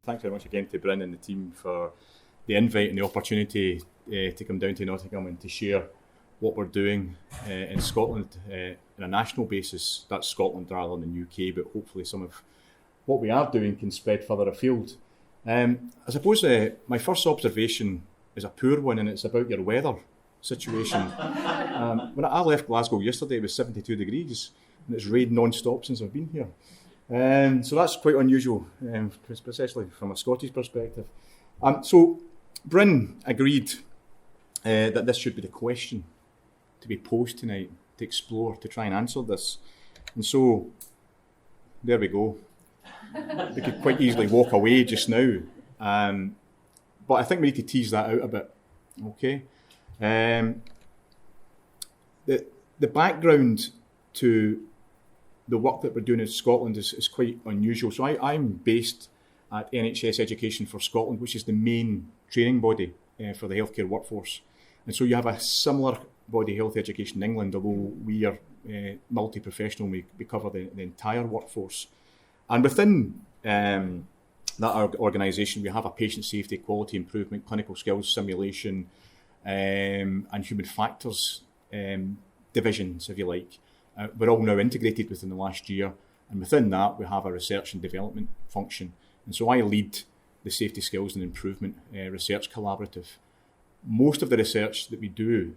Thanks very much again to Bryn and the team for the invite and the opportunity to come down to Nottingham and to share what we're doing in Scotland on a national basis. That's Scotland rather than the UK, but hopefully some of what we are doing can spread further afield. I suppose my first observation is a poor one, and it's about your weather situation. When I left Glasgow yesterday, it was 72 degrees, and it's rained non-stop since I've been here. So that's quite unusual, especially from a Scottish perspective. So Bryn agreed that this should be the question to be posed tonight, to explore, to try and answer this. And so, there we go. We could quite easily walk away just now. But I think we need to tease that out a bit. Okay? The background to the work that we're doing in Scotland is quite unusual. So I'm based at NHS Education for Scotland, which is the main training body for the healthcare workforce. And so you have a similar body, Health Education in England, although we are multi-professional, we cover the entire workforce. And within that organisation, we have a patient safety, quality improvement, clinical skills simulation, and human factors divisions, if you like. We're all now integrated within the last year, and within that we have a research and development function. And so I lead the Safety Skills and Improvement Research Collaborative. Most of the research that we do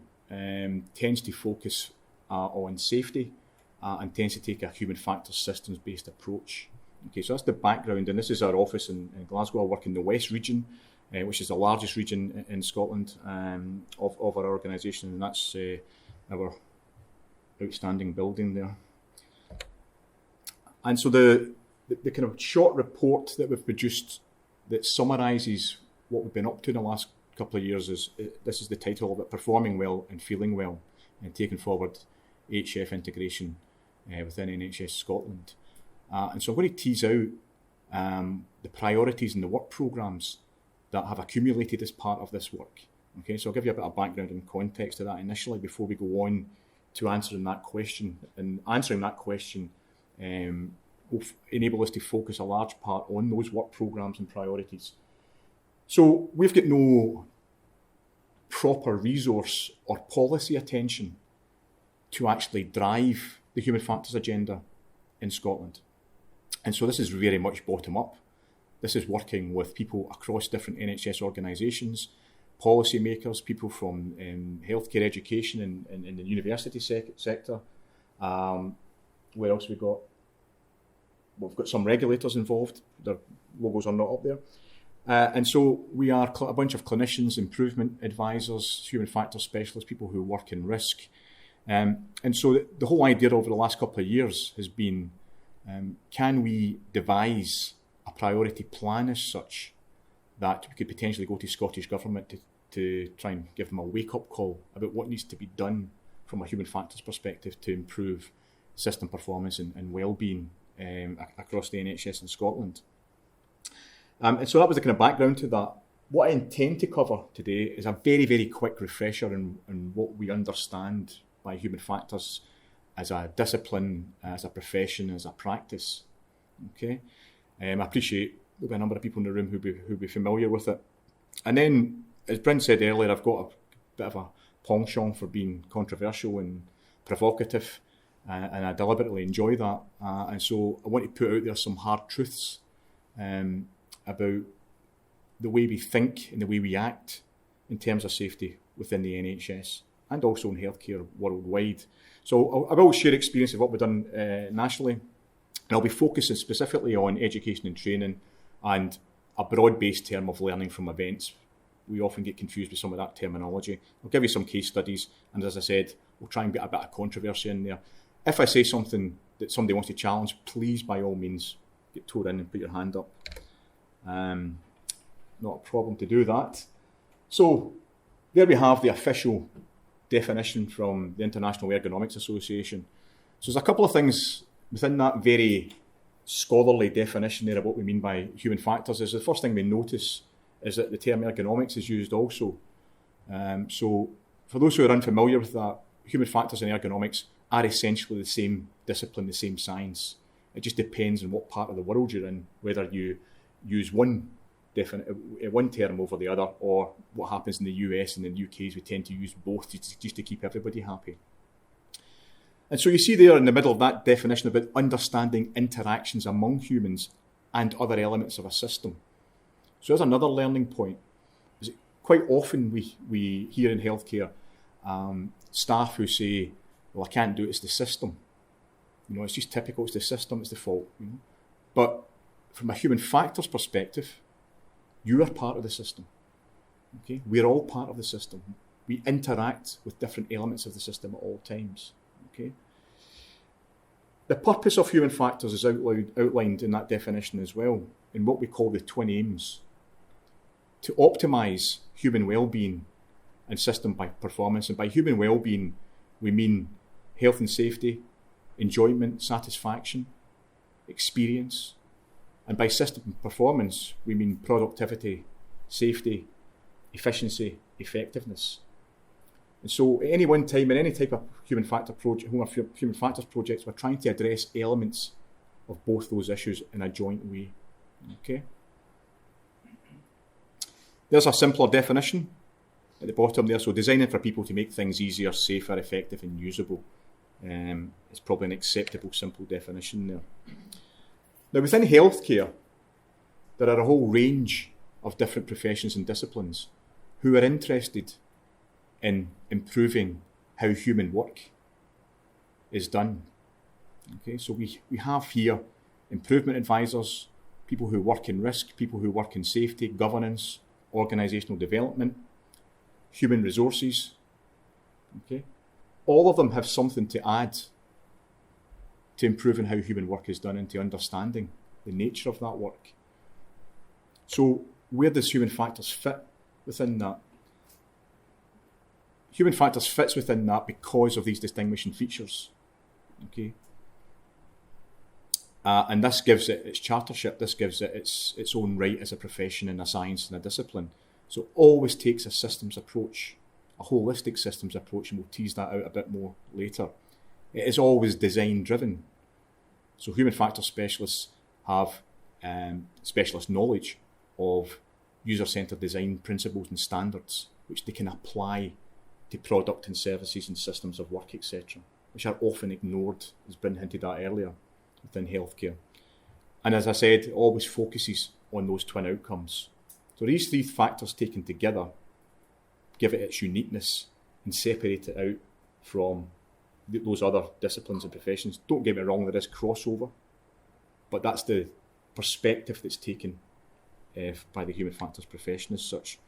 tends to focus on safety and tends to take a human factors systems-based approach. Okay, so that's the background, and this is our office in Glasgow. I work in the West region, which is the largest region in Scotland of our organisation, and that's our outstanding building there. And so the kind of short report that we've produced that summarises what we've been up to in the last couple of years this is the title of it: Performing Well and Feeling Well, and taking forward HF integration within NHS Scotland. And so I'm going to tease out the priorities and the work programmes that have accumulated as part of this work. Okay, so I'll give you a bit of background and context to that initially before we go on to answering that question. And answering that question will enable us to focus a large part on those work programmes and priorities. So we've got no proper resource or policy attention to actually drive the human factors agenda in Scotland. And so this is very much bottom up. This is working with people across different NHS organisations, policy makers, people from healthcare education and in the university sector. Where else have we got? Well, we've got some regulators involved. Their logos are not up there. And so we are a bunch of clinicians, improvement advisors, human factors specialists, people who work in risk. And so the whole idea over the last couple of years has been, can we devise a priority plan as such that we could potentially go to Scottish Government to try and give them a wake-up call about what needs to be done from a human factors perspective to improve system performance and well-being across the NHS in Scotland. And so that was the kind of background to that. What I intend to cover today is a very, very quick refresher in what we understand by human factors as a discipline, as a profession, as a practice. Okay, I appreciate there'll be a number of people in the room who'll be familiar with it. And then, as Bryn said earlier, I've got a bit of a penchant for being controversial and provocative, and I deliberately enjoy that. And so I want to put out there some hard truths about the way we think and the way we act in terms of safety within the NHS and also in healthcare worldwide. So I will share experience of what we've done nationally, and I'll be focusing specifically on education and training and a broad-based term of learning from events. We often get confused with some of that terminology. I'll give you some case studies, and as I said, we'll try and get a bit of controversy in there. If I say something that somebody wants to challenge, please, by all means, get towed in and put your hand up. Not a problem to do that. So there we have the official definition from the International Ergonomics Association. So there's a couple of things within that very scholarly definition there of what we mean by human factors. Is the first thing we notice is that the term ergonomics is used also. So for those who are unfamiliar with that, human factors and ergonomics are essentially the same discipline, the same science. It just depends on what part of the world you're in, whether you use one term over the other, or what happens in the US and in the UK is we tend to use both just to keep everybody happy. And so you see there in the middle of that definition about understanding interactions among humans and other elements of a system. So there's another learning point. Quite often we hear in healthcare staff who say, well, I can't do it, it's the system. It's just typical, it's the system, it's the fault. But from a human factors perspective, you are part of the system. Okay? We're all part of the system. We interact with different elements of the system at all times. Okay? The purpose of human factors is outlined in that definition as well, in what we call the twin aims. To optimise human well-being and system by performance. And by human well-being, we mean health and safety, enjoyment, satisfaction, experience. And by system performance, we mean productivity, safety, efficiency, effectiveness. And so at any one time, in any type of human factors projects, we're trying to address elements of both those issues in a joint way. Okay? There's a simpler definition at the bottom there. So designing for people to make things easier, safer, effective and usable. It's probably an acceptable, simple definition there. Now within healthcare, there are a whole range of different professions and disciplines who are interested in improving how human work is done. Okay, so we have here improvement advisors, people who work in risk, people who work in safety, governance, organisational development, human resources. Okay, all of them have something to add to improving how human work is done and to understanding the nature of that work. So where does human factors fit within that? Human factors fits within that because of these distinguishing features. Okay, and this gives it its chartership. This gives it its own right as a profession and a science and a discipline. So it always takes a systems approach, a holistic systems approach, and we'll tease that out a bit more later. It is always design driven. So human factors specialists have specialist knowledge of user-centred design principles and standards, which they can apply to product and services and systems of work, etc., which are often ignored, as Bryn hinted at earlier, within healthcare. And as I said, it always focuses on those twin outcomes. So these three factors taken together give it its uniqueness and separate it out from those other disciplines and professions. Don't get me wrong, there is crossover, but that's the perspective that's taken by the human factors profession as such.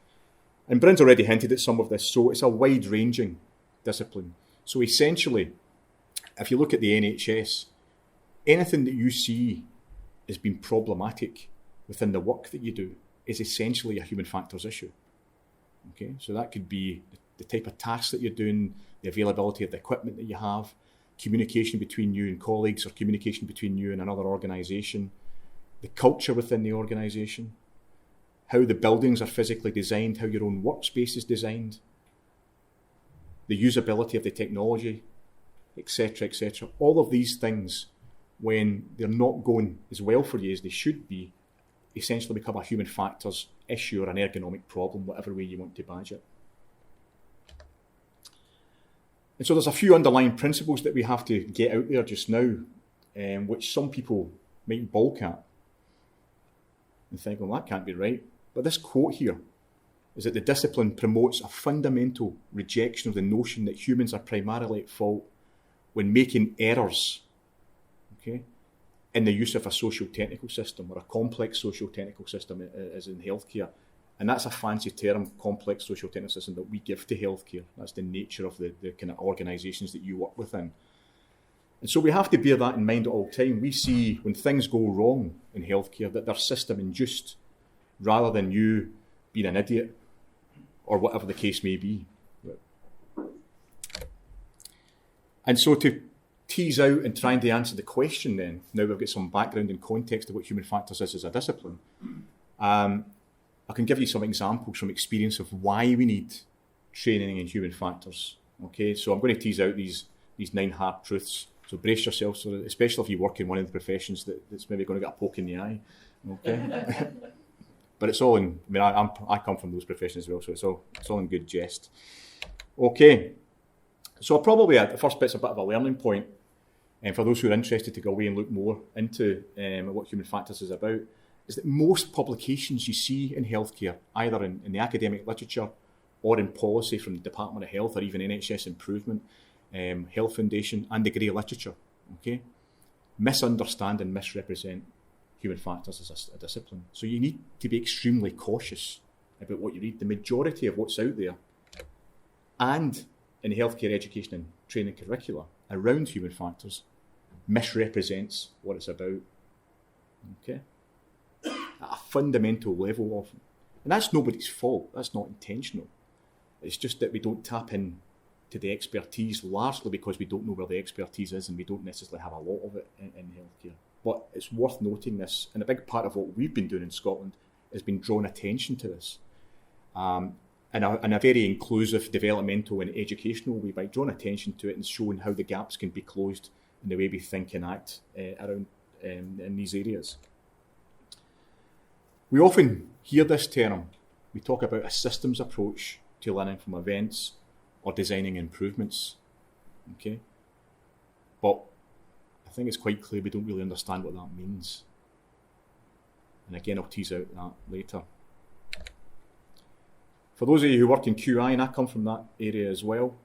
And Bryn's already hinted at some of this, so it's a wide-ranging discipline. So essentially, if you look at the NHS, anything that you see as being problematic within the work that you do is essentially a human factors issue. Okay, so that could be the type of tasks that you're doing, the availability of the equipment that you have, communication between you and colleagues, or communication between you and another organisation, the culture within the organisation, how the buildings are physically designed, how your own workspace is designed, the usability of the technology, etc., etc. All of these things, when they're not going as well for you as they should be, essentially become a human factors issue or an ergonomic problem, whatever way you want to badge it. And so there's a few underlying principles that we have to get out there just now, which some people might balk at and think, well, that can't be right. But this quote here is that the discipline promotes a fundamental rejection of the notion that humans are primarily at fault when making errors, okay, in the use of a socio-technical system or a complex socio-technical system as in healthcare. And that's a fancy term, complex socio-technical system, that we give to healthcare. That's the nature of the kind of organisations that you work within. And so we have to bear that in mind at all time. We see when things go wrong in healthcare that they're system-induced rather than you being an idiot or whatever the case may be. And so to tease out and trying to answer the question then, now we've got some background and context of what human factors is as a discipline, I can give you some examples from experience of why we need training in human factors. Okay, so I'm going to tease out these these 9 hard truths. So brace yourself, especially if you work in one of the professions that's maybe going to get a poke in the eye. Okay, but it's all in. I mean, I come from those professions as well, so it's all in good jest. Okay, so probably the first bit's a bit of a learning point, and for those who are interested to go away and look more into what human factors is about, is that most publications you see in healthcare, either in the academic literature or in policy from the Department of Health or even NHS Improvement, Health Foundation and the grey literature, okay, misunderstand and misrepresent human factors as a discipline. So you need to be extremely cautious about what you read. The majority of what's out there and in healthcare education and training curricula around human factors misrepresents what it's about, okay, at a fundamental level often. And that's nobody's fault. That's not intentional. It's just that we don't tap in to the expertise, largely because we don't know where the expertise is and we don't necessarily have a lot of it in healthcare. But it's worth noting this, and a big part of what we've been doing in Scotland has been drawing attention to this in a very inclusive, developmental and educational way, by drawing attention to it and showing how the gaps can be closed in the way we think and act around in these areas. We often hear this term. We talk about a systems approach to learning from events or designing improvements, okay? But I think it's quite clear we don't really understand what that means. And again, I'll tease out that later. For those of you who work in QI, and I come from that area as well,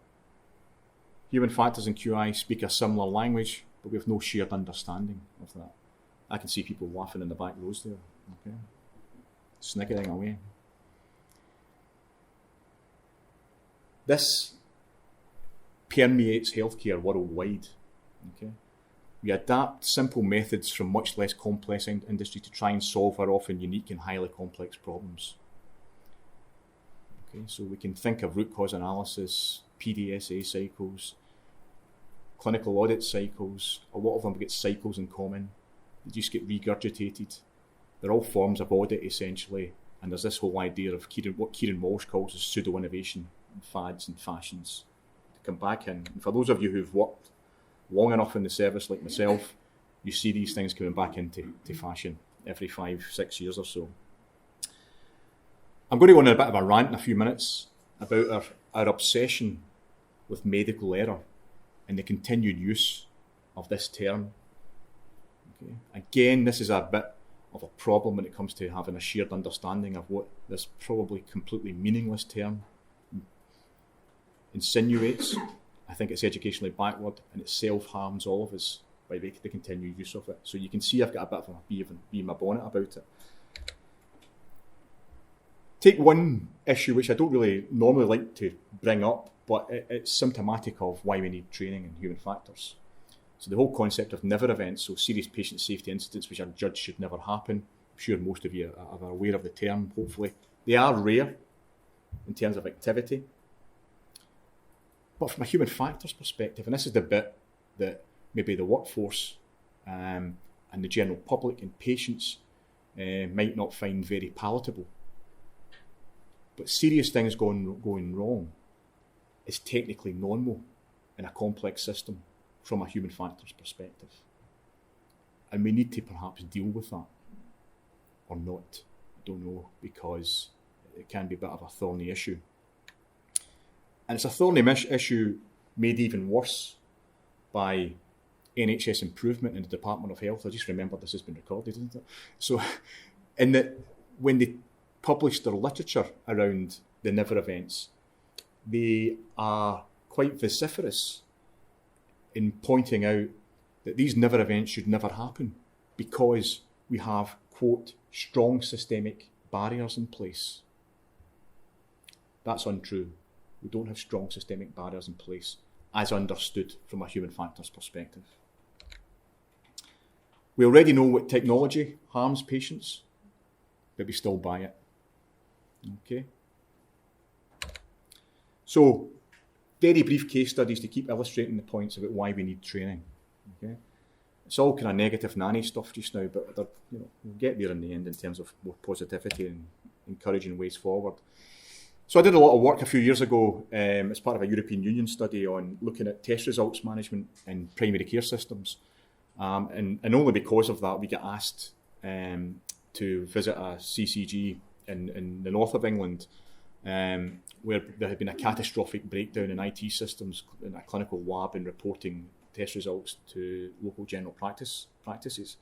human factors and QI speak a similar language, but we have no shared understanding of that. I can see people laughing in the back rows there, okay? Sniggering away. This permeates healthcare worldwide. Okay, we adapt simple methods from much less complex industry to try and solve our often unique and highly complex problems. Okay, so we can think of root cause analysis, PDSA cycles, clinical audit cycles. A lot of them get cycles in common. They just get regurgitated. They're all forms of audit essentially, and there's this whole idea of what Kieran Walsh calls as pseudo-innovation, and fads and fashions to come back in. And for those of you who've worked long enough in the service like myself, you see these things coming back into fashion every 5-6 years or so. I'm going to go on a bit of a rant in a few minutes about our obsession with medical error and the continued use of this term. Okay. Again, this is a bit of a problem when it comes to having a shared understanding of what this probably completely meaningless term insinuates. I think it's educationally backward and it self-harms all of us by the continued use of it. So you can see I've got a bit of a bee in my bonnet about it. Take one issue which I don't really normally like to bring up, but it's symptomatic of why we need training in human factors. So the whole concept of never events, so serious patient safety incidents which are judged should never happen. I'm sure most of you are aware of the term, hopefully. They are rare in terms of activity. But from a human factors perspective, and this is the bit that maybe the workforce and the general public and patients might not find very palatable. But serious things going wrong is technically normal in a complex system from a human factors perspective. And we need to perhaps deal with that or not. I don't know, because it can be a bit of a thorny issue. And it's a thorny issue made even worse by NHS Improvement in the Department of Health. I just remembered this has been recorded, isn't it? So, in that when they published their literature around the never events, they are quite vociferous in pointing out that these never events should never happen because we have, quote, strong systemic barriers in place. That's untrue. We don't have strong systemic barriers in place as understood from a human factors perspective. We already know what technology harms patients, but we still buy it. Okay. So, very brief case studies to keep illustrating the points about why we need training. Okay. It's all kind of negative nanny stuff just now, but we'll get there in the end in terms of more positivity and encouraging ways forward. So I did a lot of work a few years ago as part of a European Union study on looking at test results management in primary care systems. And only because of that, we get asked to visit a CCG in the north of England, where there had been a catastrophic breakdown in IT systems in a clinical lab in reporting test results to local general practices.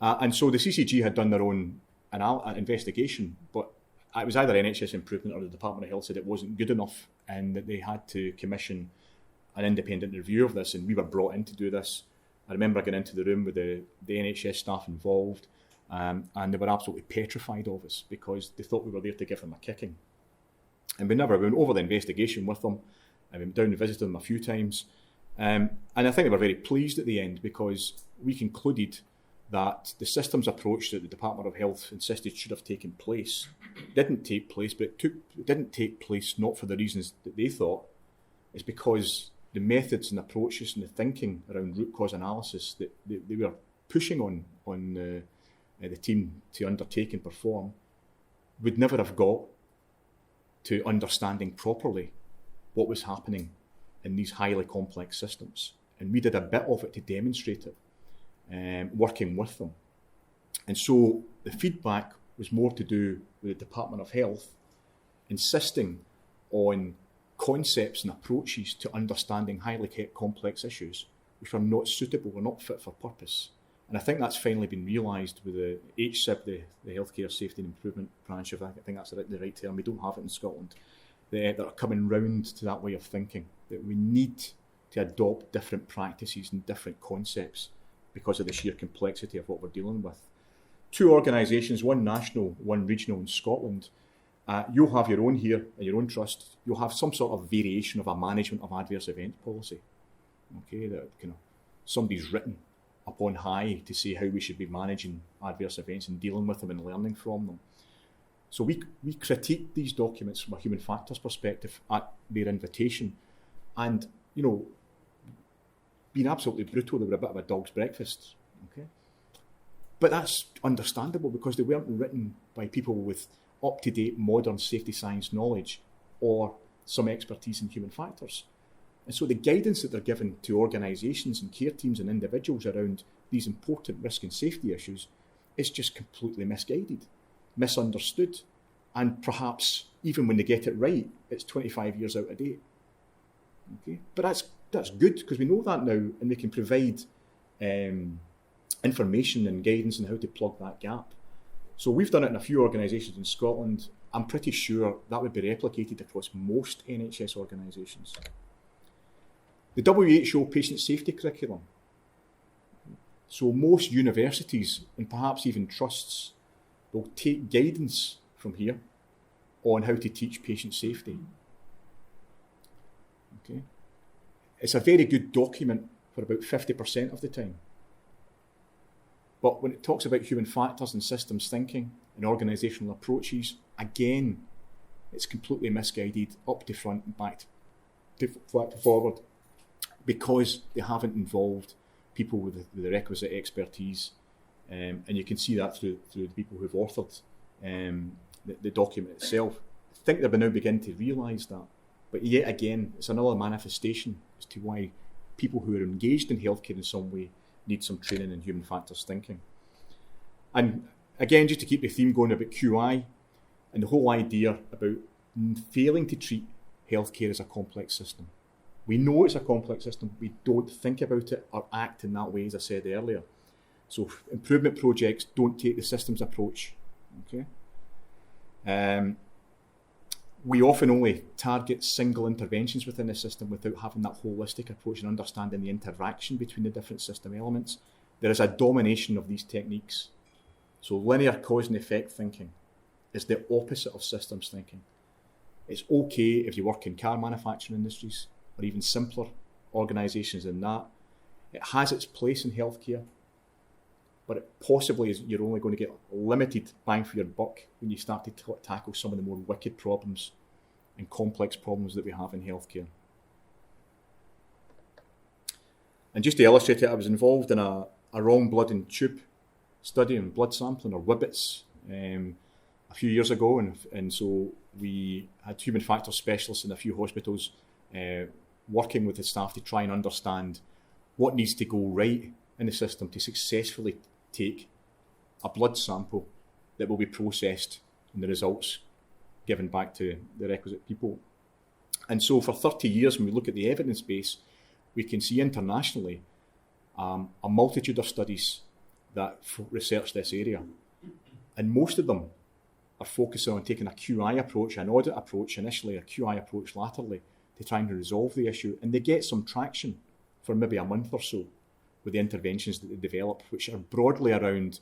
And so the CCG had done their own investigation, but it was either NHS Improvement or the Department of Health said it wasn't good enough and that they had to commission an independent review of this, and we were brought in to do this. I remember getting into the room with the NHS staff involved, and they were absolutely petrified of us because they thought we were there to give them a kicking. And we went over the investigation with them, and we went down and visited them a few times. And I think they were very pleased at the end because we concluded that the systems approach that the Department of Health insisted should have taken place didn't take place, but it didn't take place not for the reasons that they thought. It's because the methods and approaches and the thinking around root cause analysis that they were pushing on the team to undertake and perform would never have got to understanding properly what was happening in these highly complex systems. And we did a bit of it to demonstrate it, working with them. And so the feedback was more to do with the Department of Health insisting on concepts and approaches to understanding highly complex issues which are not suitable or not fit for purpose. And I think that's finally been realised with the HSIB, the Healthcare Safety and Improvement branch of, I think that's the right term, we don't have it in Scotland, that are coming round to that way of thinking, that we need to adopt different practices and different concepts because of the sheer complexity of what we're dealing with. Two organisations, one national, one regional in Scotland, you'll have your own here in your own trust. You'll have some sort of variation of a management of adverse event policy. Okay, that somebody's written up on high to say how we should be managing adverse events and dealing with them and learning from them. So we critique these documents from a human factors perspective at their invitation, and being absolutely brutal, they were a bit of a dog's breakfast. Okay, but that's understandable because they weren't written by people with up-to-date modern safety science knowledge or some expertise in human factors. And so the guidance that they're given to organisations and care teams and individuals around these important risk and safety issues is just completely misguided, misunderstood, and perhaps even when they get it right, it's 25 years out of date. Okay, but that's good because we know that now, and we can provide information and guidance on how to plug that gap. So we've done it in a few organisations in Scotland. I'm pretty sure that would be replicated across most NHS organisations. The WHO patient safety curriculum. So most universities and perhaps even trusts will take guidance from here on how to teach patient safety. Okay, it's a very good document for about 50% of the time. But when it talks about human factors and systems thinking and organisational approaches, again, it's completely misguided up to front and back to forward because they haven't involved people with the requisite expertise. And you can see that through the people who've authored the document itself. I think they're now beginning to realise that. But yet again, it's another manifestation as to why people who are engaged in healthcare in some way need some training in human factors thinking. And again, just to keep the theme going about QI and the whole idea about failing to treat healthcare as a complex system. We know it's a complex system. We don't think about it or act in that way, as I said earlier. So improvement projects don't take the systems approach. Okay. We often only target single interventions within the system without having that holistic approach and understanding the interaction between the different system elements. There is a domination of these techniques. So linear cause and effect thinking is the opposite of systems thinking. It's okay if you work in car manufacturing industries or even simpler organisations than that. It has its place in healthcare, but it possibly is, you're only going to get limited bang for your buck when you start to tackle some of the more wicked problems and complex problems that we have in healthcare. And just to illustrate it, I was involved in a wrong blood and tube study on blood sampling, or WBITS, a few years ago, and so we had human factors specialists in a few hospitals working with the staff to try and understand what needs to go right in the system to successfully take a blood sample that will be processed and the results given back to the requisite people. And so for 30 years, when we look at the evidence base, we can see internationally a multitude of studies that research this area. And most of them are focusing on taking a QI approach, an audit approach initially, a QI approach laterally, to try and resolve the issue. And they get some traction for maybe a month or so with the interventions that they develop, which are broadly around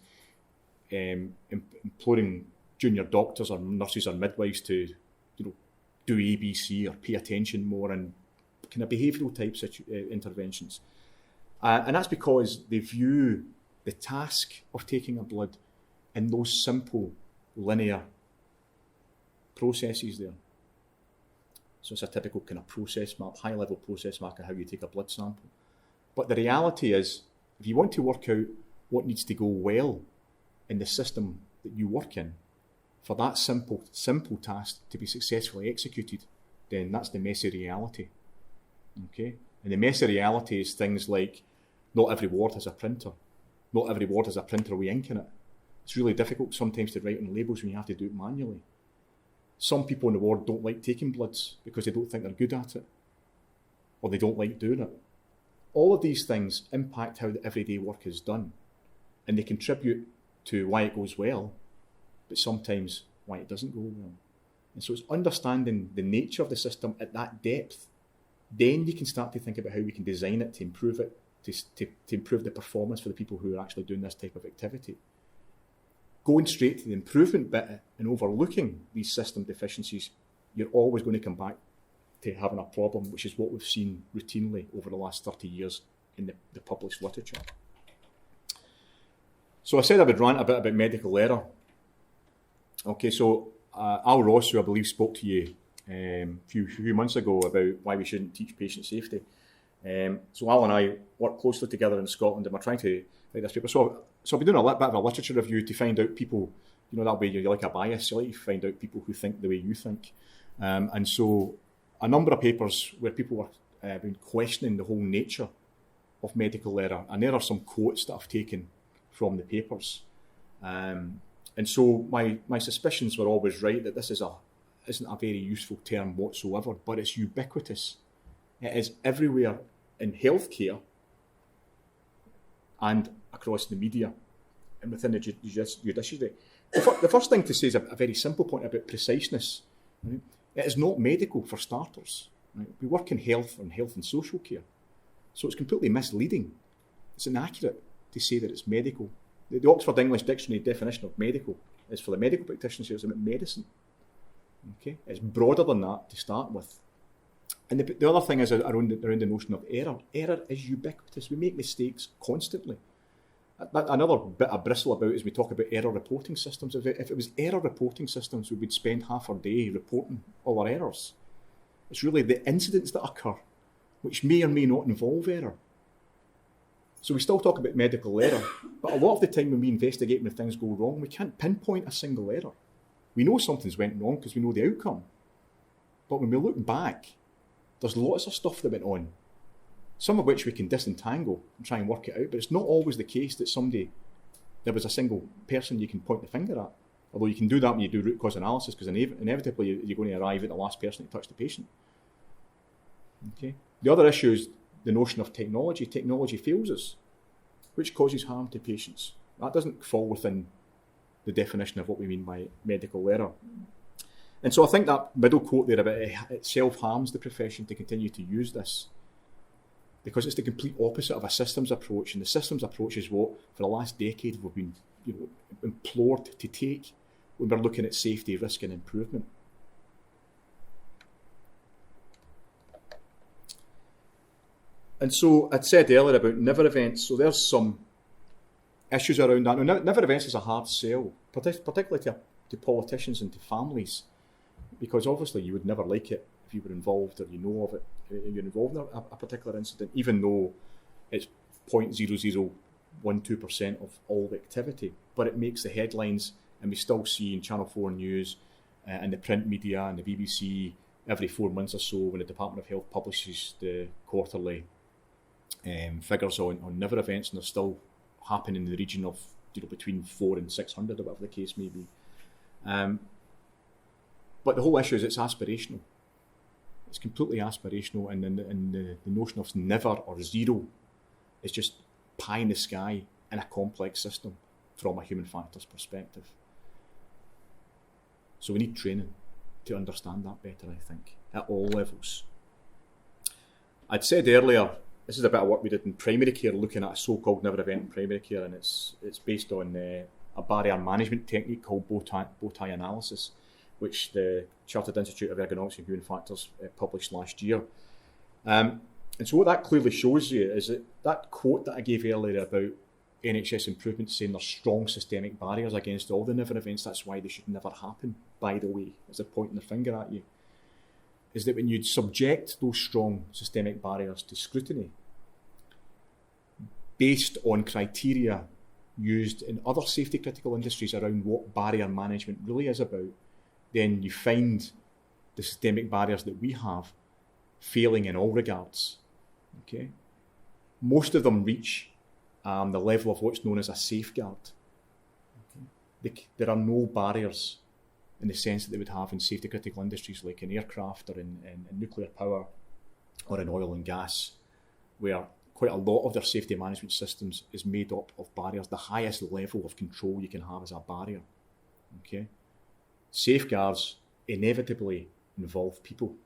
imploring junior doctors or nurses or midwives to, do ABC or pay attention more, and kind of behavioural type interventions. And that's because they view the task of taking a blood in those simple, linear processes there. So it's a typical kind of process map, high-level process map of how you take a blood sample. But the reality is, if you want to work out what needs to go well in the system that you work in, for that simple task to be successfully executed, then that's the messy reality. Okay? And the messy reality is things like, not every ward has a printer. Not every ward has a printer with ink in it. It's really difficult sometimes to write on labels when you have to do it manually. Some people in the ward don't like taking bloods because they don't think they're good at it, or they don't like doing it. All of these things impact how the everyday work is done, and they contribute to why it goes well, but sometimes why it doesn't go well. And so it's understanding the nature of the system at that depth. Then you can start to think about how we can design it to improve it, to improve the performance for the people who are actually doing this type of activity. Going straight to the improvement bit and overlooking these system deficiencies, you're always going to come back to having a problem, which is what we've seen routinely over the last 30 years in the published literature. So I said I would rant a bit about medical error. Okay, so Al Ross, who I believe spoke to you a few months ago about why we shouldn't teach patient safety. So Al and I work closely together in Scotland, and we're trying to write this paper. So I've been doing a bit of a literature review to find out people, that way you're like a bias, you like to find out people who think the way you think. And so a number of papers where people were been questioning the whole nature of medical error, and there are some quotes that I've taken from the papers. And so my suspicions were always right that this isn't a very useful term whatsoever, but it's ubiquitous. It is everywhere in healthcare and across the media and within the judiciary. The first thing to say is a very simple point about preciseness. Right? It is not medical, for starters. Right? We work in health and social care. So it's completely misleading. It's inaccurate to say that it's medical. The Oxford English Dictionary definition of medical is for the medical practitioners, it's about medicine. Okay? It's broader than that to start with. And the other thing is around the notion of error. Error is ubiquitous. We make mistakes constantly. Another bit I bristle about is we talk about error reporting systems. If it was error reporting systems, we would spend half our day reporting all our errors. It's really the incidents that occur, which may or may not involve error. So we still talk about medical error, but a lot of the time when we investigate when things go wrong, we can't pinpoint a single error. We know something's went wrong because we know the outcome. But when we look back, there's lots of stuff that went on, some of which we can disentangle and try and work it out, but it's not always the case that there was a single person you can point the finger at. Although you can do that when you do root cause analysis, because inevitably you're going to arrive at the last person that touched the patient. Okay. The other issue is the notion of technology. Technology fails us, which causes harm to patients. That doesn't fall within the definition of what we mean by medical error. And so I think that middle quote there about it self-harms the profession to continue to use this, because it's the complete opposite of a systems approach. And the systems approach is what, for the last decade, we've been implored to take when we're looking at safety, risk and improvement. And so I'd said earlier about never events. So there's some issues around that. Now, never events is a hard sell, particularly to politicians and to families, because obviously you would never like it if you were involved or you know of it, you're involved in a particular incident, even though it's 0.0012% of all the activity. But it makes the headlines, and we still see in Channel 4 News and the print media and the BBC every 4 months or so when the Department of Health publishes the quarterly figures on never events, and they're still happening in the region of between 400 and 600 or whatever the case may be. But the whole issue is it's aspirational. It's completely aspirational, and the notion of never or zero is just pie in the sky in a complex system from a human factors perspective. So we need training to understand that better, I think, at all levels. I'd said earlier, this is a bit of work we did in primary care, looking at a so-called never event in primary care, and it's based on a barrier management technique called bow tie analysis, which the Chartered Institute of Ergonomics and Human Factors published last year. And so what that clearly shows you is that quote that I gave earlier about NHS improvements saying there's strong systemic barriers against all the never events, that's why they should never happen, by the way, as they're pointing their finger at you, is that when you subject those strong systemic barriers to scrutiny based on criteria used in other safety critical industries around what barrier management really is about, then you find the systemic barriers that we have failing in all regards. Okay, most of them reach the level of what's known as a safeguard. Okay. There are no barriers in the sense that they would have in safety critical industries like in aircraft or in nuclear power or in oil and gas, where quite a lot of their safety management systems is made up of barriers. The highest level of control you can have is a barrier. Okay. Safeguards inevitably involve people.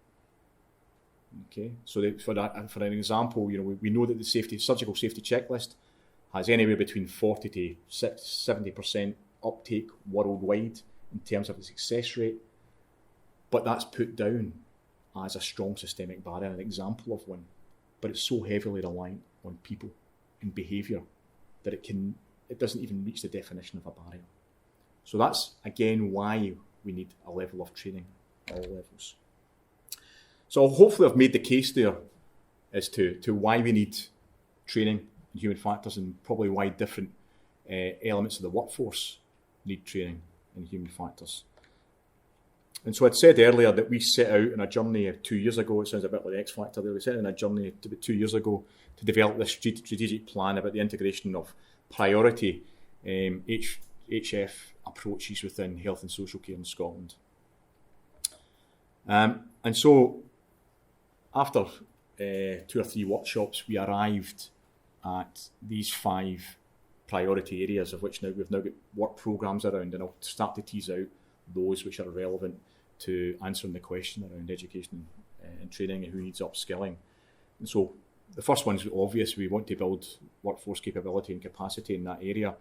Okay, so for an example, we know that the surgical safety checklist has anywhere between 40 to 70% uptake worldwide in terms of the success rate, but that's put down as a strong systemic barrier, an example of one. But it's so heavily reliant on people and behaviour that it doesn't even reach the definition of a barrier. So that's again why we need a level of training at all levels. So hopefully I've made the case there as to why we need training in human factors, and probably why different elements of the workforce need training in human factors. And so I'd said earlier that we set out on a journey 2 years ago. It sounds a bit like the X Factor there. We set out on a journey about 2 years ago to develop this strategic plan about the integration of priority HF approaches within health and social care in Scotland. And so after 2 or 3 workshops, we arrived at these 5 priority areas, of which we've now got work programmes around, and I'll start to tease out those which are relevant to answering the question around education and training and who needs upskilling. And so the first one is obvious. We want to build workforce capability and capacity in that area.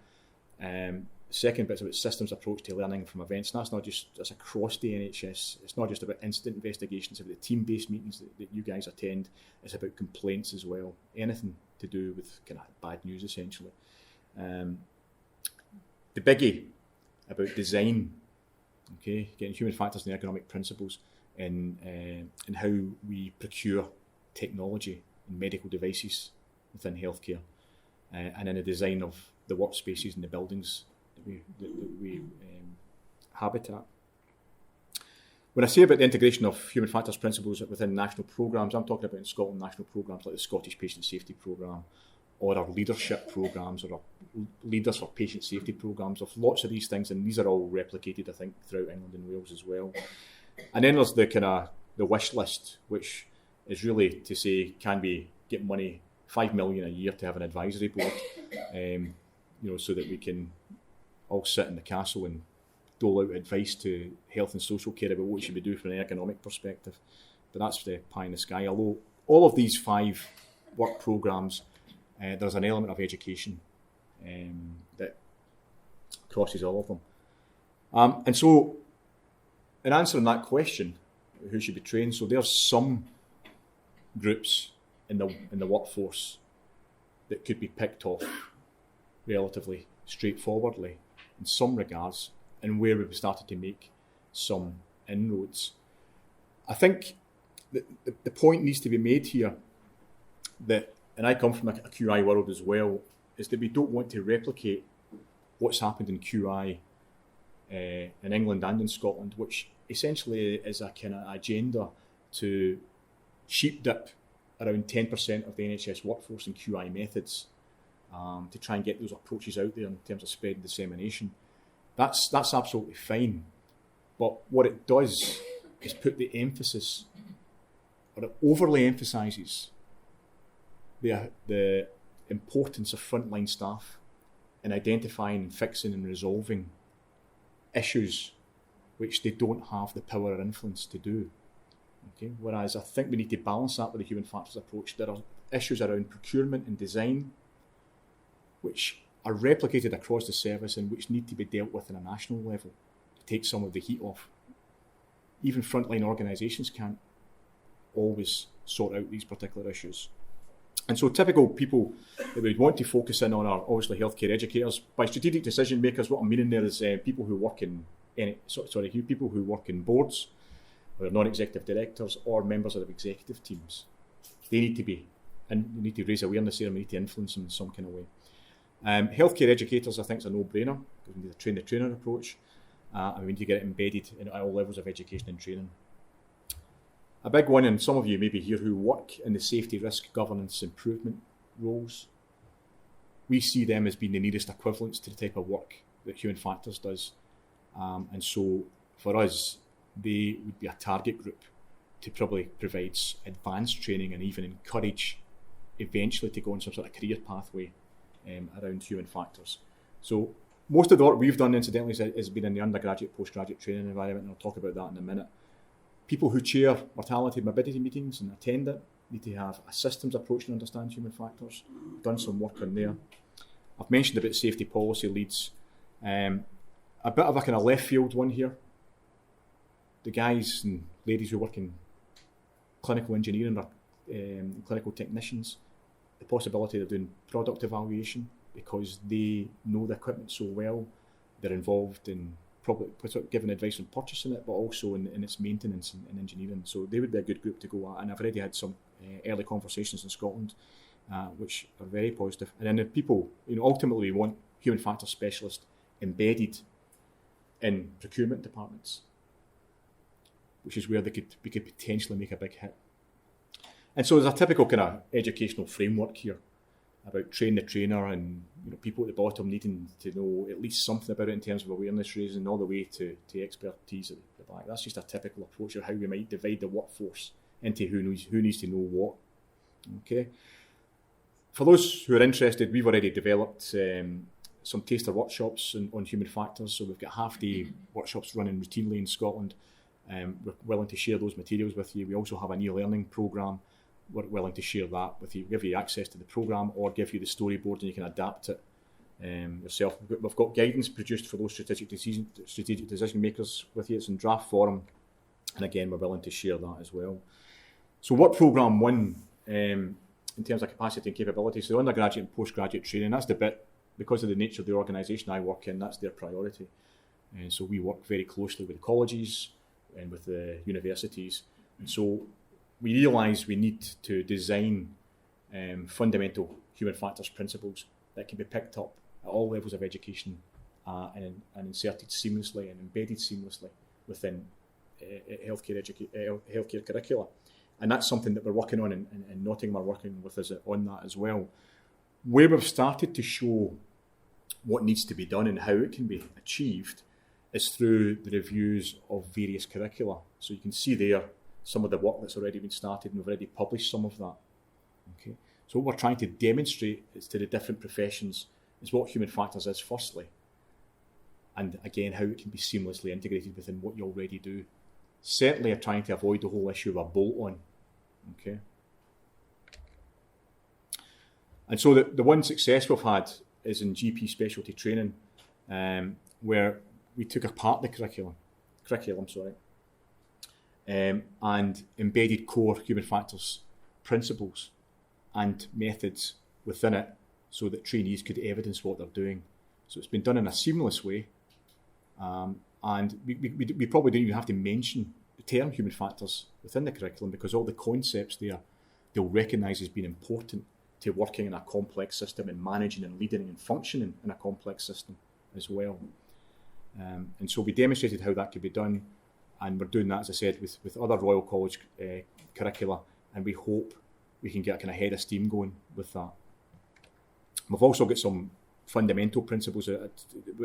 Second bit's about systems approach to learning from events. And that's across the NHS. It's not just about incident investigations, it's about the team-based meetings that you guys attend. It's about complaints as well. Anything to do with kind of bad news, essentially. The biggie about design, okay, getting human factors and economic principles in how we procure technology and medical devices within healthcare, and in the design of the workspaces and the buildings that we habitat. When I say about the integration of human factors principles within national programmes, I'm talking about in Scotland national programmes like the Scottish Patient Safety Programme, or our leadership programmes, or our Leaders for Patient Safety programmes, of lots of these things, and these are all replicated, I think, throughout England and Wales as well. And then there's the wish list, which is really to say, can we get money, 5 million a year, to have an advisory board, so that we can all sit in the castle and dole out advice to health and social care about what should we do from an economic perspective. But that's the pie in the sky. Although all of these 5 work programmes, there's an element of education that crosses all of them. And so, in answering that question, who should be trained? So there's some groups in the workforce that could be picked off relatively straightforwardly in some regards, and where we've started to make some inroads. I think the point needs to be made here that, and I come from a QI world as well, is that we don't want to replicate what's happened in QI in England and in Scotland, which essentially is a kind of agenda to sheep dip around 10% of the NHS workforce in QI methods, to try and get those approaches out there in terms of spread and dissemination. That's absolutely fine. But what it does is put the emphasis, or it overly emphasises the importance of frontline staff in identifying and fixing and resolving issues which they don't have the power or influence to do. Okay? Whereas I think we need to balance that with the human factors approach. There are issues around procurement and design which are replicated across the service and which need to be dealt with on a national level to take some of the heat off. Even frontline organisations can't always sort out these particular issues. And so typical people that we'd want to focus in on are obviously healthcare educators. By strategic decision makers, what I'm meaning there is people who work in people who work in boards, or non-executive directors, or members of executive teams. They need to be, and we need to raise awareness there, and we need to influence them in some kind of way. Healthcare educators, I think, is a no-brainer, because we need a train-the-trainer approach, and we need to get it embedded in all levels of education and training. A big one, and some of you maybe here who work in the safety, risk, governance, improvement roles, we see them as being the nearest equivalents to the type of work that human factors does. And so for us, they would be a target group to probably provide advanced training and even encourage eventually to go on some sort of career pathway around human factors. So most of the work we've done, incidentally, has been in the undergraduate, postgraduate training environment, and I'll talk about that in a minute. People who chair mortality and morbidity meetings and attend it need to have a systems approach to understand human factors. Done some work on there. I've mentioned about safety policy leads. A bit of a kind of left field one here. The guys and ladies who work in clinical engineering or clinical technicians, the possibility of doing product evaluation because they know the equipment so well. They're involved in probably giving advice on purchasing it, but also in its maintenance and engineering. So they would be a good group to go at. And I've already had some early conversations in Scotland, which are very positive. And then the people, ultimately we want human factors specialists embedded in procurement departments, which is where we could potentially make a big hit. And so there's a typical kind of educational framework here about train the trainer, and people at the bottom needing to know at least something about it in terms of awareness raising, all the way to expertise at the back. That's just a typical approach of how we might divide the workforce into who needs to know what. Okay. For those who are interested, we've already developed some taster workshops on human factors. So we've got half-day workshops running routinely in Scotland. We're willing to share those materials with you. We also have an e-learning programme. We're willing to share that with you, give you access to the programme, or give you the storyboard and you can adapt it yourself. We've got guidance produced for those strategic decision makers with you. It's in draft form, and again, we're willing to share that as well. So what programme one, in terms of capacity and capability, so undergraduate and postgraduate training, that's the bit, because of the nature of the organisation I work in, that's their priority. And so we work very closely with the colleges and with the universities. And so we realise we need to design fundamental human factors principles that can be picked up at all levels of education and inserted seamlessly and embedded seamlessly within healthcare curricula. And that's something that we're working on, and Nottingham are working with us on that as well. Where we've started to show what needs to be done and how it can be achieved is through the reviews of various curricula. So you can see there some of the work that's already been started, and we've already published some of that. Okay. So what we're trying to demonstrate is to the different professions is what human factors is firstly, and again how it can be seamlessly integrated within what you already do. Certainly I'm trying to avoid the whole issue of a bolt-on. Okay. And so the one success we've had is in GP specialty training, where we took apart the curriculum, and embedded core human factors principles and methods within it so that trainees could evidence what they're doing. So it's been done in a seamless way, and we probably don't even have to mention the term human factors within the curriculum, because all the concepts there they'll recognise as being important to working in a complex system and managing and leading and functioning in a complex system as well. And so we demonstrated how that could be done, And we're doing that, as I said, with other Royal College curricula, and we hope we can get a kind of head of steam going with that. We've also got some fundamental principles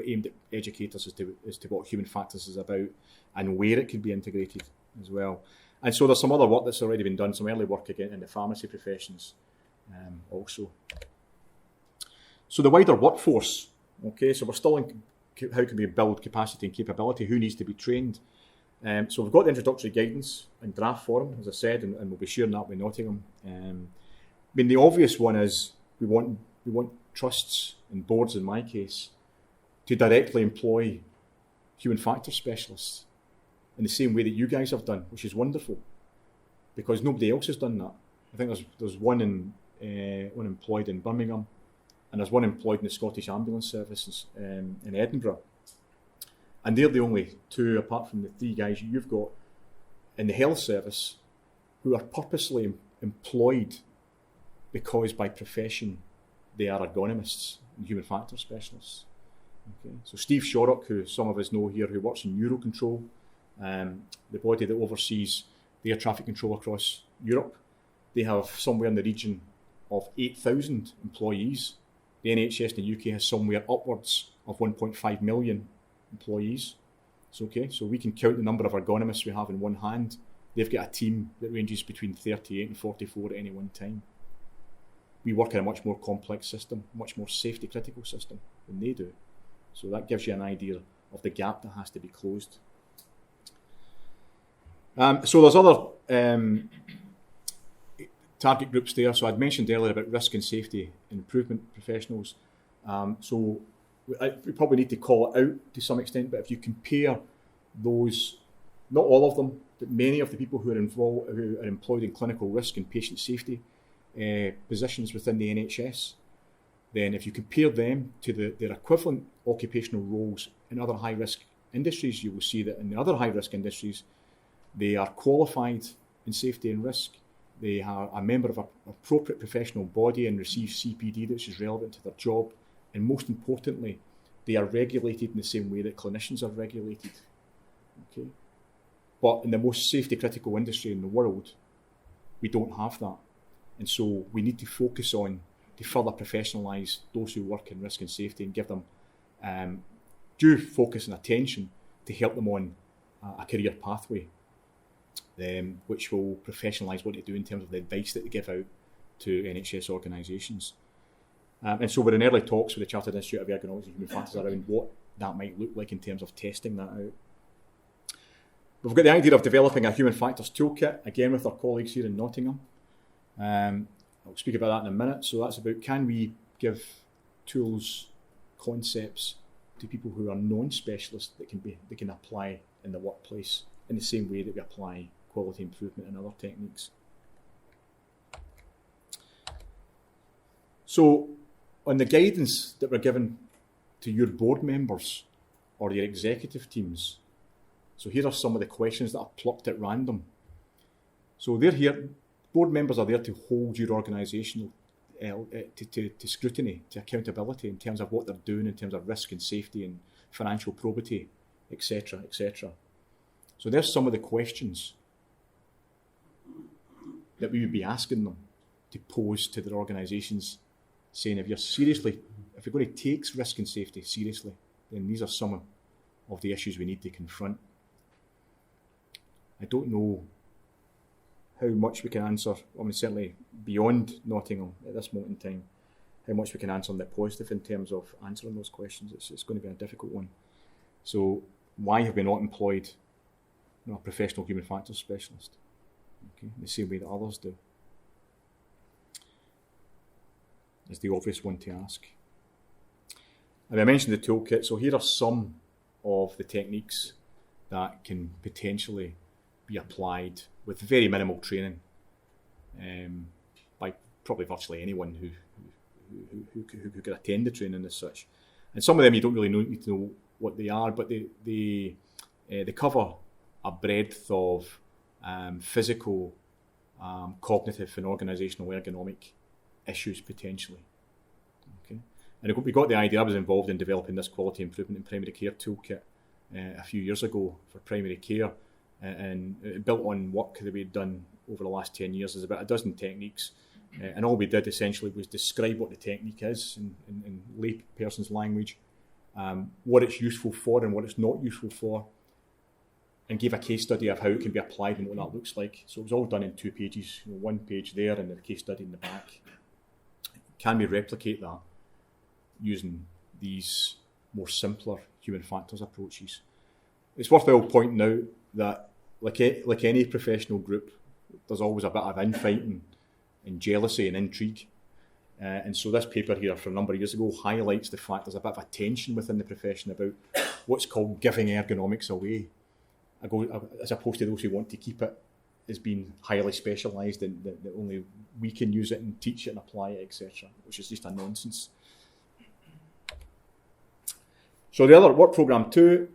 aimed at educators as to what human factors is about and where it could be integrated as well. And so there's some other work that's already been done, some early work again in the pharmacy professions also. So the wider workforce, okay, so we're still in how can we build capacity and capability, who needs to be trained. So we've got the introductory guidance in draft form, as I said, and we'll be sharing that with Nottingham. I mean, the obvious one is we want trusts and boards, in my case, to directly employ human factors specialists in the same way that you guys have done, which is wonderful, because nobody else has done that. I think there's one employed in Birmingham, and there's one employed in the Scottish Ambulance Services in Edinburgh. And they're the only two, apart from the three guys you've got in the health service, who are purposely employed because by profession they are ergonomists and human factor specialists. Okay. So Steve Shorrock, who some of us know here, who works in Eurocontrol, the body that oversees the air traffic control across Europe, they have somewhere in the region of 8,000 employees. The NHS in the UK has somewhere upwards of 1.5 million employees. So we can count the number of ergonomists we have in one hand. They've got a team that ranges between 38 and 44 at any one time. We work in a much more complex system, much more safety critical system than they do. So that gives you an idea of the gap that has to be closed. So there's other target groups there. So I'd mentioned earlier about risk and safety improvement professionals. So we probably need to call it out to some extent, but if you compare those, not all of them, but many of the people who are employed in clinical risk and patient safety positions within the NHS, then if you compare them to their equivalent occupational roles in other high-risk industries, you will see that in the other high-risk industries, they are qualified in safety and risk. They are a member of an appropriate professional body and receive CPD that is relevant to their job. And most importantly, they are regulated in the same way that clinicians are regulated. Okay? But in the most safety critical industry in the world, we don't have that. And so we need to focus on to further professionalise those who work in risk and safety and give them due focus and attention to help them on a career pathway, which will professionalise what they do in terms of the advice that they give out to NHS organisations. And so we're in early talks with the Chartered Institute of Ergonomics and Human Factors around what that might look like in terms of testing that out. We've got the idea of developing a human factors toolkit, again with our colleagues here in Nottingham. I'll speak about that in a minute. So that's about, can we give tools, concepts to people who are non-specialists that they can apply in the workplace in the same way that we apply quality improvement and other techniques. So on the guidance that we're given to your board members or your executive teams, so here are some of the questions that are plucked at random. So they're here, board members are there to hold your organisation to scrutiny, to accountability in terms of what they're doing in terms of risk and safety and financial probity, etc., etc. So there's some of the questions that we would be asking them to pose to their organisations, saying if you're going to take risk and safety seriously, then these are some of the issues we need to confront. I don't know how much we can answer, I mean certainly beyond Nottingham at this moment in time, how much we can answer on the positive in terms of answering those questions. It's going to be a difficult one. So why have we not employed a professional human factors specialist? Okay, the same way that others do. Is the obvious one to ask. And I mentioned the toolkit, so here are some of the techniques that can potentially be applied with very minimal training by probably virtually anyone who could attend the training as such. And some of them you don't really need to know what they are, but they cover a breadth of physical, cognitive and organisational ergonomic issues potentially. Okay, and we got the idea. I was involved in developing this quality improvement in primary care toolkit a few years ago for primary care, and built on work that we'd done over the last 10 years. There's about a dozen techniques, and all we did essentially was describe what the technique is in lay person's language, what it's useful for and what it's not useful for, and gave a case study of how it can be applied and what that looks like. So it was all done in 2 pages, one page there and the case study in the back. Can we replicate that using these more simpler human factors approaches? It's worthwhile pointing out that like any professional group, there's always a bit of infighting and jealousy and intrigue. And so this paper here from a number of years ago highlights the fact there's a bit of a tension within the profession about what's called giving ergonomics away, as opposed to those who want to keep it as being highly specialised and that only we can use it and teach it and apply it, etc., which is just a nonsense. So the other work programme 2,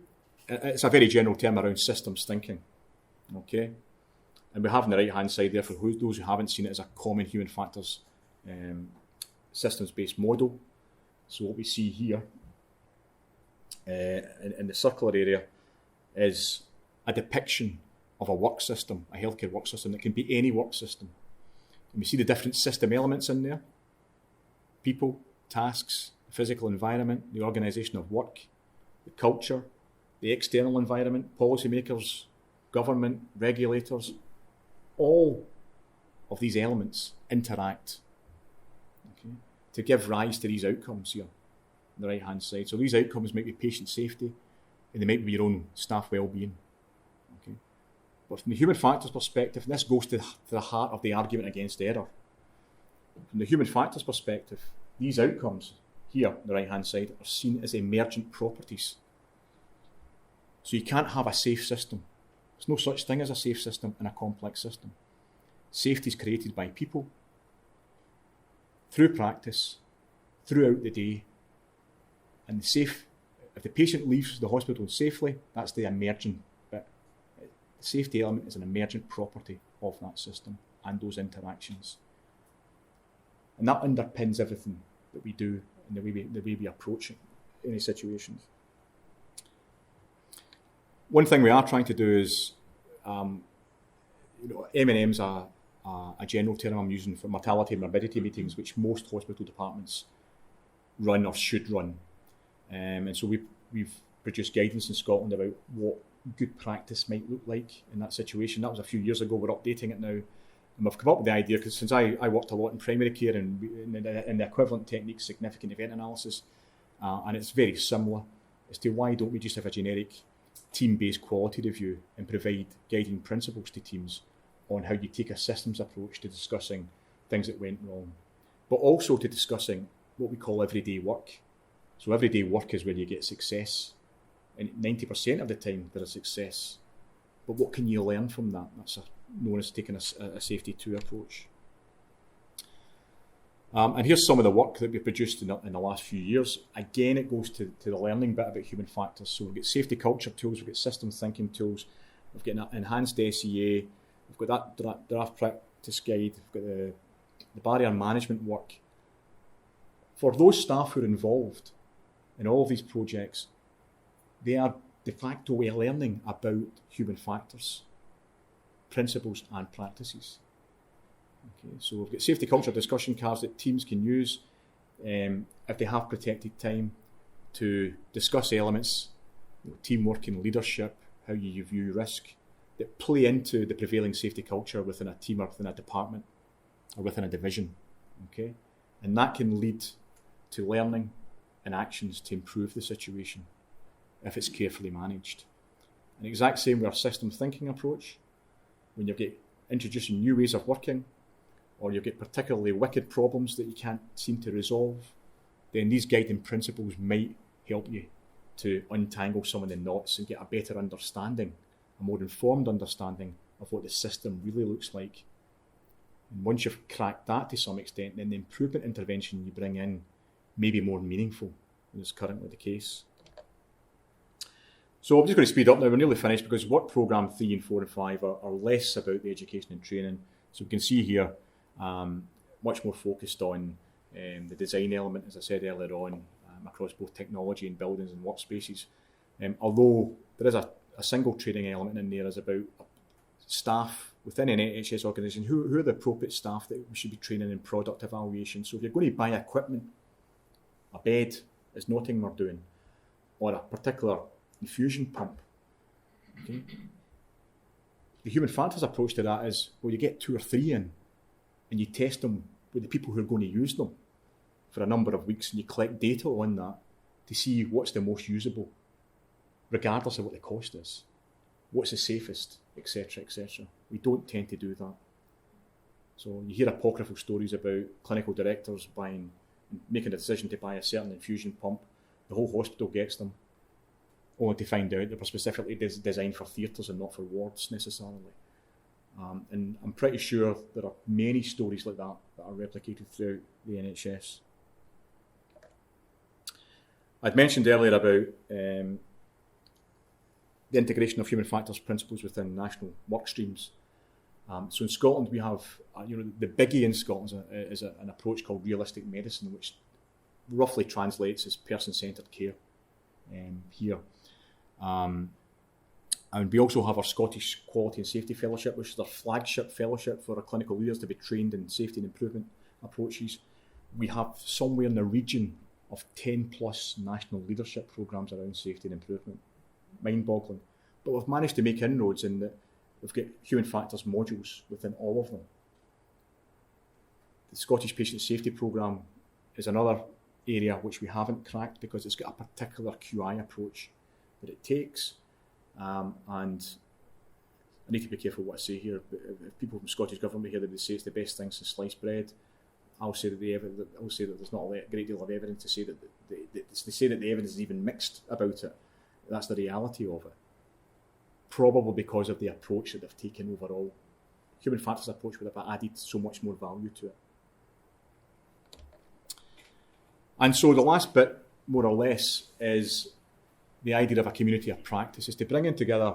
it's a very general term around systems thinking, okay? And we have on the right-hand side there, for those who haven't seen it, as a common human factors systems-based model. So what we see here in the circular area is a depiction of a work system, a healthcare work system that can be any work system. And we see the different system elements in there: people, tasks, the physical environment, the organisation of work, the culture, the external environment, policymakers, government, regulators. All of these elements interact, okay, to give rise to these outcomes here on the right-hand side. So these outcomes might be patient safety, and they might be your own staff well-being. Okay. But from the human factors perspective, and this goes to the heart of the argument against error. From the human factors perspective, these outcomes here on the right-hand side are seen as emergent properties. So you can't have a safe system. There's no such thing as a safe system in a complex system. Safety is created by people, through practice, throughout the day. And if the patient leaves the hospital safely, that's the emergent bit. The safety element is an emergent property of that system and those interactions. And that underpins everything that we do and the way we approach it in any situations. One thing we are trying to do is, M&M's are a general term I'm using for mortality and morbidity meetings, which most hospital departments run or should run. And so we've produced guidance in Scotland about what good practice might look like in that situation. That was a few years ago. We're updating it now. And we've come up with the idea, because since I worked a lot in primary care and in the equivalent technique, significant event analysis, and it's very similar as to why don't we just have a generic team-based quality review and provide guiding principles to teams on how you take a systems approach to discussing things that went wrong, but also to discussing what we call everyday work. So everyday work is where you get success, and 90% of the time there is success. But what can you learn from that? That's known as taking a safety 2 approach. And here's some of the work that we've produced in the last few years. Again, it goes to the learning bit about human factors. So we've got safety culture tools, we've got system thinking tools, we've got an enhanced SEA, we've got that draft practice guide, we've got the barrier management work. For those staff who are involved in all of these projects, they are de facto learning about human factors, principles and practices. Okay, so we've got safety culture discussion cards that teams can use if they have protected time to discuss elements, teamwork and leadership, how you view risk, that play into the prevailing safety culture within a team or within a department or within a division. Okay, and that can lead to learning and actions to improve the situation if it's carefully managed. And the exact same with our systems thinking approach. When you get introducing new ways of working, or you get particularly wicked problems that you can't seem to resolve, then these guiding principles might help you to untangle some of the knots and get a better understanding, a more informed understanding of what the system really looks like. And once you've cracked that to some extent, then the improvement intervention you bring in may be more meaningful than is currently the case. So I'm just going to speed up now. We're nearly finished, because work programme 3 and 4 and 5 are less about the education and training. So we can see here much more focused on the design element, as I said earlier on, across both technology and buildings and workspaces. Although there is a a single training element in there is about staff within an NHS organisation. Who are the appropriate staff that we should be training in product evaluation? So if you're going to buy equipment, a bed, as Nottingham are doing, or a particular infusion pump, okay, the human factors approach to that is, well, you get 2 or 3 in, and you test them with the people who are going to use them for a number of weeks, and you collect data on that to see what's the most usable, regardless of what the cost is, what's the safest, etc., etc. We don't tend to do that. So you hear apocryphal stories about clinical directors making a decision to buy a certain infusion pump. The whole hospital gets them, only to find out they were specifically designed for theatres and not for wards necessarily. And I'm pretty sure there are many stories like that are replicated throughout the NHS. I'd mentioned earlier about the integration of human factors principles within national work streams. So in Scotland we have, the biggie in Scotland is an approach called realistic medicine, which roughly translates as person-centred care here. And we also have our Scottish Quality and Safety Fellowship, which is our flagship fellowship for our clinical leaders to be trained in safety and improvement approaches. We have somewhere in the region of 10 plus national leadership programmes around safety and improvement. Mind-boggling. But we've managed to make inroads in that we've got human factors modules within all of them. The Scottish Patient Safety Programme is another area which we haven't cracked because it's got a particular QI approach that it takes. And I need to be careful what I say here, but if people from Scottish Government hear that they say it's the best thing since sliced bread, I'll say that there's not a great deal of evidence to say that they say that the evidence is even mixed about it. That's the reality of it. Probably because of the approach that they've taken overall. Human factors approach would have added so much more value to it. And so the last bit, more or less, is the idea of a community of practice, is to bring in together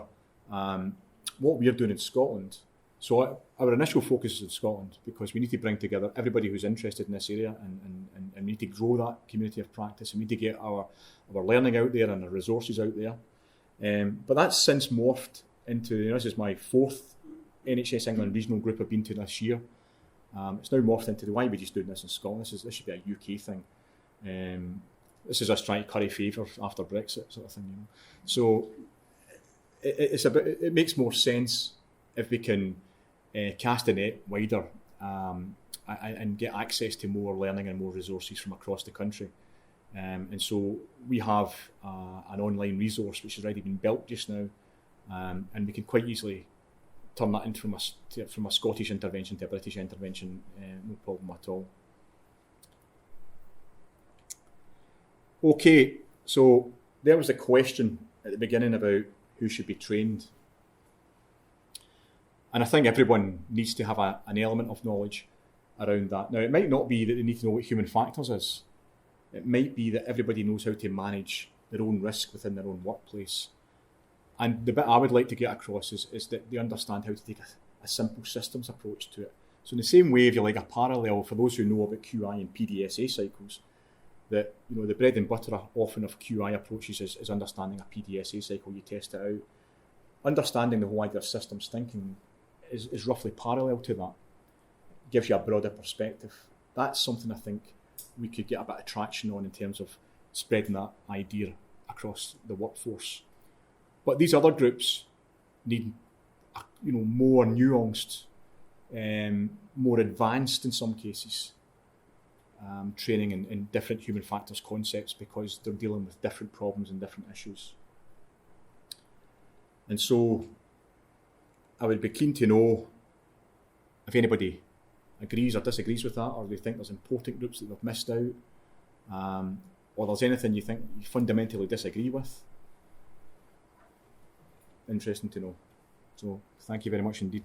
what we're doing in Scotland. So our initial focus is in Scotland because we need to bring together everybody who's interested in this area and we need to grow that community of practice. We need to get our learning out there and our resources out there. But that's since morphed into, this is my 4th NHS England regional group I've been to this year. It's now morphed into why are we just doing this in Scotland? This should be a UK thing. This is us trying to curry favour after Brexit sort of thing. So it makes more sense if we can cast the net wider and get access to more learning and more resources from across the country. And so we have an online resource which has already been built just now, and we can quite easily turn that into from a Scottish intervention to a British intervention, no problem at all. Okay, so there was a question at the beginning about who should be trained. And I think everyone needs to have an element of knowledge around that. Now, it might not be that they need to know what human factors is. It might be that everybody knows how to manage their own risk within their own workplace. And the bit I would like to get across is that they understand how to take a simple systems approach to it. So in the same way, if you like a parallel, for those who know about QI and PDSA cycles, that the bread and butter often of QI approaches is understanding a PDSA cycle. You test it out. Understanding the whole idea of systems thinking is roughly parallel to that. It gives you a broader perspective. That's something I think we could get a bit of traction on in terms of spreading that idea across the workforce. But these other groups need more nuanced, more advanced in some cases, training in different human factors concepts because they're dealing with different problems and different issues. And so I would be keen to know if anybody agrees or disagrees with that, or they think there's important groups that they've missed out, or there's anything you think you fundamentally disagree with. Interesting to know. So thank you very much indeed.